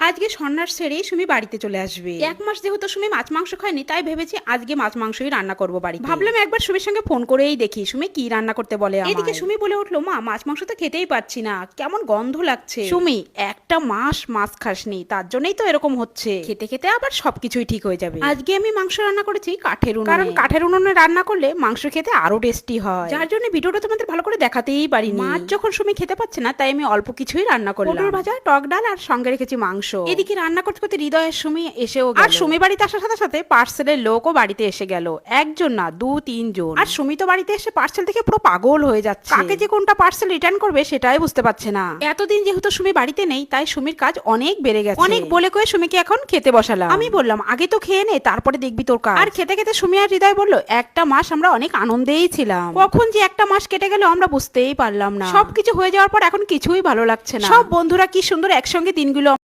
আজকে সন্ন্যাস সেরেই সুমি বাড়িতে চলে আসবে। এক মাস যেহেতু সুমি মাছ মাংস খায়নি, তাই ভেবেছি আজকে মাছ মাংসই রান্না করবো বাড়িতে। ভাবলাম একবার সুমির সঙ্গে ফোন করেই দেখি সুমি কি রান্না করতে বলে। এদিকে সুমি বলে উঠলো, মা মাছ মাংস তো খেতেই পাচ্ছি না, কেমন গন্ধ লাগছে। সুমি, একটা মাস মাছ খাসনি, তার জন্যই তো এরকম হচ্ছে। খেতে খেতে আবার সবকিছুই ঠিক হয়ে যাবে। আজকে আমি মাংস রান্না করেছি কাঠের উনুনে, কারণ কাঠের উনুনে রান্না করলে মাংস খেতে আরো টেস্টি হয়, যার জন্য ভিডিওটা তোমাদের ভালো করে দেখাতেই পারিনি। মাছ যখন সুমি খেতে পাচ্ছে না, তাই আমি অল্প কিছুই রান্না করলাম। পটল ভাজা, টক ডাল আর সঙ্গে রেখেছি মাংস। এদিকে রান্না করতে করতে হৃদয়ের সুমি এসেও গেল। আর সুমি বাড়িতে আসার সাথে সাথে পার্সেলের লোকও বাড়িতে এসে গেল। একজন না, 2-3 জন। আর সুমি তো বাড়িতে এসে পার্সেল থেকে পুরো পাগল হয়ে যাচ্ছে। কাকে যে কোনটা পার্সেল রিটার্ন করবে সেটাই বুঝতে পারছে না। এতদিন যেহেতু সুমি বাড়িতে নেই, তাই সুমির কাজ অনেক বেড়ে গেছে। অনেক বলে কয়ে সুমিকে এখন খেতে বসালাম। আমি বললাম আগে তো খেয়ে নে, তারপরে দেখবি তোর কাজ। আর খেতে খেতে সুমি আর হৃদয় বললো, একটা মাস আমরা অনেক আনন্দেই ছিলাম, কখন যে একটা মাস কেটে গেল আমরা বুঝতেই পারলাম না। সবকিছু হয়ে যাওয়ার পর এখন কিছুই ভালো লাগছে না। সব বন্ধুরা কি সুন্দর একসঙ্গে দিনগুলো